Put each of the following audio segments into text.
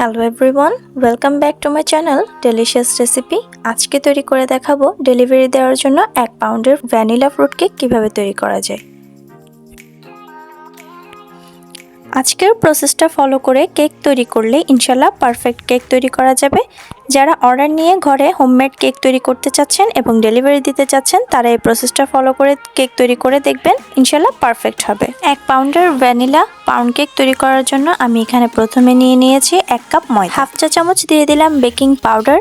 Hello everyone, welcome back to my channel delicious recipe. আজকে তৈরি করে দেখাবো ডেলিভারি দেওয়ার জন্য 1 পাউন্ডের ভ্যানিলা ফ্রুট কেক কীভাবে তৈরি করা যায়। আজকের প্রসেসটা ফলো করে কেক তৈরি করলে ইনশাল্লাহ পারফেক্ট কেক তৈরি করা যাবে। যারা অর্ডার নিয়ে ঘরে হোমমেড কেক তৈরি করতে চাচ্ছেন এবং ডেলিভারি দিতে চাচ্ছেন তারা এই প্রসেসটা ফলো করে কেক তৈরি করে দেখবেন, ইনশাল্লাহ পারফেক্ট হবে। 1 পাউন্ডের ভ্যানিলা পাউন্ড কেক তৈরি করার জন্য আমি এখানে প্রথমে নিয়ে নিয়েছি 1 কাপ ময়দা, হাফ চা চামচ দিয়ে দিলাম বেকিং পাউডার,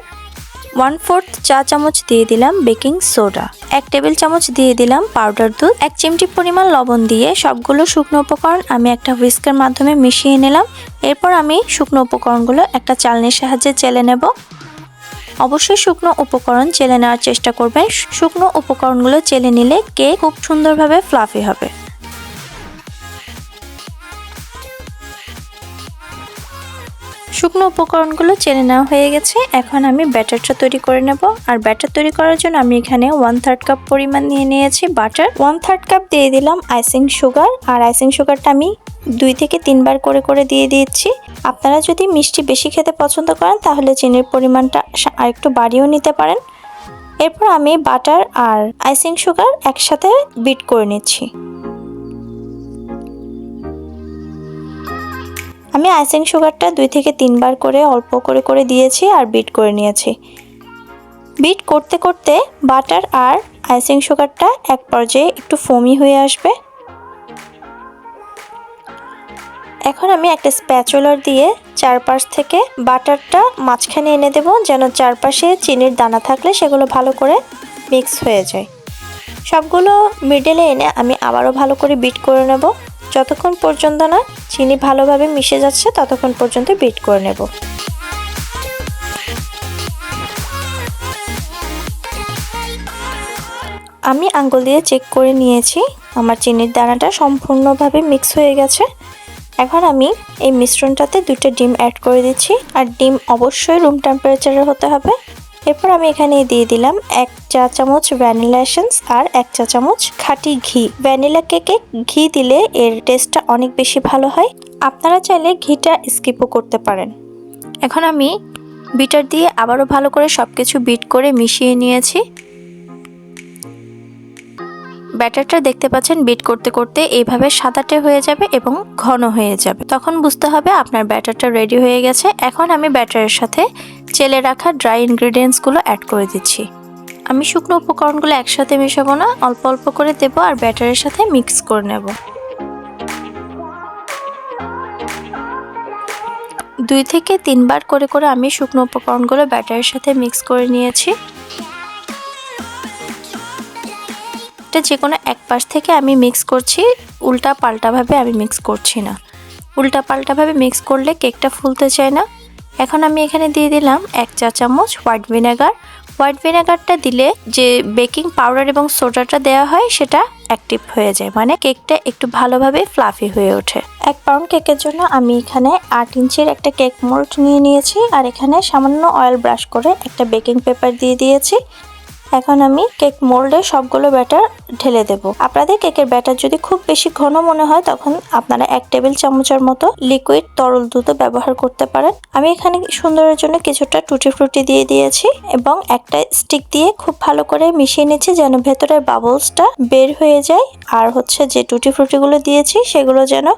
1/4 চা চামচ দিয়ে দিলাম বেকিং সোডা, 1 টেবিল চামচ দিয়ে দিলাম পাউডার দুধ, 1 চিমটি পরিমাণ লবণ দিয়ে সবগুলো শুকনো উপকরণ আমি একটা হুইস্কের মাধ্যমে মিশিয়ে নিলাম। এরপর আমি শুকনো উপকরণগুলো একটা চালনির সাহায্যে চেলে নেব। অবশ্যই শুকনো উপকরণ চেলে নেওয়ার চেষ্টা করবেন। শুকনো উপকরণগুলো চেলে নিলে কেক খুব সুন্দরভাবে ফ্লাফি হবে। শুকনো উপকরণগুলো চেলে নেওয়া হয়ে গেছে। এখন আমি ব্যাটারটা তৈরি করে নেব। আর ব্যাটার তৈরি করার জন্য আমি এখানে 1/3 কাপ পরিমাণ নিয়ে নিয়েছি বাটার, 1/3 কাপ দিয়ে দিলাম আইসিং সুগার। আর আইসিং সুগারটা আমি 2 থেকে 3 বার করে দিয়ে দিচ্ছি। আপনারা যদি মিষ্টি বেশি খেতে পছন্দ করেন তাহলে চিনির পরিমাণটা আরেকটু বাড়িয়েও নিতে পারেন। এরপর আমি বাটার আর আইসিং সুগার একসাথে বিট করে নিচ্ছি। আমি আইসিং সুগারটা 2 থেকে 3 বার করে অল্প করে দিয়েছি আর বিট করে নিয়েছি। বিট করতে করতে বাটার আর আইসিং সুগারটা এক পর্যায়ে একটু ফোমি হয়ে আসবে। এখন আমি একটা স্প্যাচুলার দিয়ে চারপাশ থেকে বাটারটা মাঝখানে এনে দেব, যেন চারপাশে চিনির দানা থাকলে সেগুলো ভালো করে মিক্স হয়ে যায়। সবগুলো মিডলে এনে আমি আবারও ভালো করে বিট করে নেব। যতক্ষণ পর্যন্ত না চিনি ভালোভাবে মিশে যাচ্ছে ততক্ষণ পর্যন্ত বিট করে নেব। আমি আঙ্গুল দিয়ে চেক করে নিয়েছি আমার চিনির দানাটা সম্পূর্ণভাবে মিক্স হয়ে গেছে। এখন আমি এই মিশ্রণটাতে 2টা ডিম অ্যাড করে দিচ্ছি। আর ডিম অবশ্যই রুম টেম্পারেচারে হতে হবে। এরপর আমি এখানে দিয়ে দিলাম 1 চা চামচ ভ্যানিলা এসেন্স আর 1 চা চামচ খাঁটি ঘি। ভ্যানিলা কেকে ঘি দিলে এর টেস্টটা অনেক বেশি ভালো হয়। আপনারা চাইলে ঘিটা স্কিপও করতে পারেন। এখন আমি বিটার দিয়ে আবারও ভালো করে সবকিছু বিট করে মিশিয়ে নিয়েছি। ব্যাটারটা দেখতে পাচ্ছেন বিট করতে করতে এইভাবে সাদাটে হয়ে যাবে এবং ঘন হয়ে যাবে, তখন বুঝতে হবে আপনার ব্যাটারটা রেডি হয়ে গেছে। এখন আমি ব্যাটারের সাথে চেলে রাখা ড্রাই ইনগ্রেডিয়েন্টসগুলো অ্যাড করে দিচ্ছি। আমি শুকনো উপকরণগুলো একসাথে মেশাবো না, অল্প অল্প করে দেব আর ব্যাটারের সাথে মিক্স করে নেব। 2 থেকে 3 বার করে আমি শুকনো উপকরণগুলো ব্যাটারের সাথে মিক্স করে নিয়েছি। যে কোনো এক পাশ থেকে আমি মিক্স করছি, উল্টা পাল্টাভাবে আমি মিক্স করছি না। উল্টা পাল্টাভাবে মিক্স করলে কেকটা ফুলতে চায় না। এখন আমি এখানে দিয়ে দিলাম 1 চা চামচ হোয়াইট ভিনেগার। হোয়াইট ভিনেগারটা দিলে যে বেকিং পাউডার এবং সোডাটা দেওয়া হয় সেটা অ্যাক্টিভ হয়ে যায়, মানে কেকটা একটু ভালোভাবে ফ্লাফি হয়ে ওঠে। 1 পাউন্ড কেকের জন্য আমি এখানে 8 ইঞ্চির একটা কেক মোল্ড নিয়ে নিয়েছি আর এখানে সামান্য অয়েল ব্রাশ করে একটা বেকিং পেপার দিয়ে দিয়েছি। এখন আমি কেক মোল্ডে সবগুলো ব্যাটার ঢেলে দেব। আপনাদের কেকের ব্যাটার যদি খুব বেশি ঘন মনে হয় তখন আপনারা 1 টেবিল চামচের মতো লিকুইড তরল দুধ ব্যবহার করতে পারেন। আমি এখানে সুন্দরের জন্য কিছুটা টুটি ফ্রুটি দিয়ে দিয়েছি এবং একটা স্টিক দিয়ে খুব ভালো করে মিশিয়ে নিচ্ছি যেন ভেতরের বাবলসটা বের হয়ে যায়। আর যে টুটি ফ্রুটিগুলো দিয়েছি সেগুলো যেন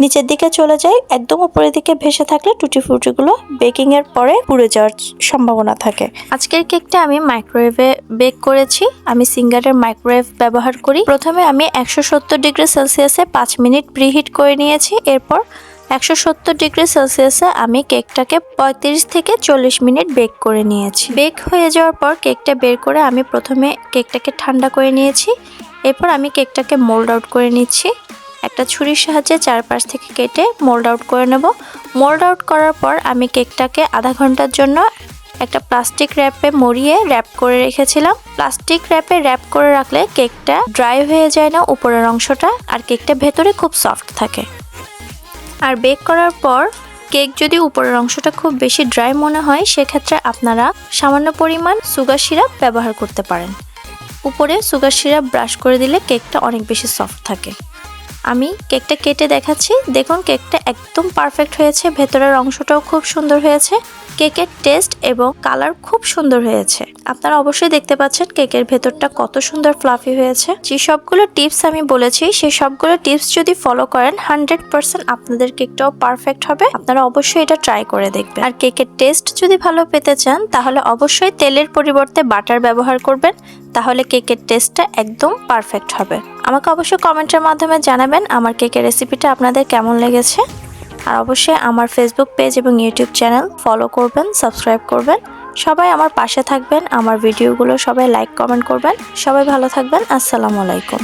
নিচের দিকে চলে যায়। একদম উপরের দিকে ভেসে থাকলে টুটি ফ্রুটিগুলো বেকিং এর পরে পুড়ে যাওয়ার সম্ভাবনা থাকে। আজকের কেকটা আমি মাইক্রোওয়েভে বেক করেছি। আমি সিঙ্গারের মাইক্রোওয়েভ ব্যবহার করি। প্রথমে আমি 170 ডিগ্রি সেলসিয়াসে 5 মিনিট প্রিহিট করে নিয়েছি। এরপর 170 ডিগ্রি সেলসিয়াসে আমি কেকটাকে 35 থেকে 40 মিনিট বেক করে নিয়েছি। বেক হয়ে যাওয়ার পর কেকটা বের করে আমি প্রথমে কেকটাকে ঠান্ডা করে নিয়েছি। এরপর আমি কেকটাকে মোল্ড আউট করে নিচ্ছি। একটা ছুরির সাহায্যে চারপাশ থেকে কেটে মোল্ড আউট করে নেব। মোল্ড আউট করার পর আমি কেকটাকে আধা ঘন্টার জন্য একটা প্লাস্টিক র্যাপে মুড়িয়ে র্যাপ করে রেখেছিলাম। প্লাস্টিক র্যাপে র্যাপ করে রাখলে কেকটা ড্রাই হয়ে যায় না উপরের অংশটা, আর কেকটা ভেতরে খুব সফট থাকে। আর বেক করার পর কেক যদি উপরের অংশটা খুব বেশি ড্রাই মনে হয় সেক্ষেত্রে আপনারা সামান্য পরিমাণ সুগার সিরাপ ব্যবহার করতে পারেন। উপরে সুগার সিরাপ ব্রাশ করে দিলে কেকটা অনেক বেশি সফট থাকে। আমি কেকটা কেটে দেখাচ্ছি। দেখুন কেকটা একদম পারফেক্ট হয়েছে, ভেতরের অংশটাও খুব সুন্দর হয়েছে। কেকের টেস্ট এবং কালার খুব সুন্দর হয়েছে। আপনারা অবশ্যই দেখতে পাচ্ছেন কেকের ভেতরটা কত সুন্দর ফ্লাফি হয়েছে। যে সবগুলো টিপস আমি বলেছি সেই সবগুলো টিপস যদি ফলো করেন 100% আপনাদের কেকটাও পারফেক্ট হবে। আপনারা অবশ্যই এটা ট্রাই করে দেখবেন। আর কেকের টেস্ট যদি ভালো পেতে চান তাহলে অবশ্যই তেলের পরিবর্তে বাটার ব্যবহার করবেন, তাহলে কেকের টেস্টটা একদম পারফেক্ট হবে। আমাকে অবশ্যই কমেন্টের মাধ্যমে জানাবেন আমার কেকের রেসিপিটা আপনাদের কেমন লেগেছে। আর অবশ্যই আমার ফেসবুক পেজ এবং ইউটিউব চ্যানেল ফলো করবেন, সাবস্ক্রাইব করবেন। সবাই আমার পাশে থাকবেন, আমার ভিডিওগুলো সবাই লাইক কমেন্ট করবেন। সবাই ভালো থাকবেন। আসসালামু আলাইকুম।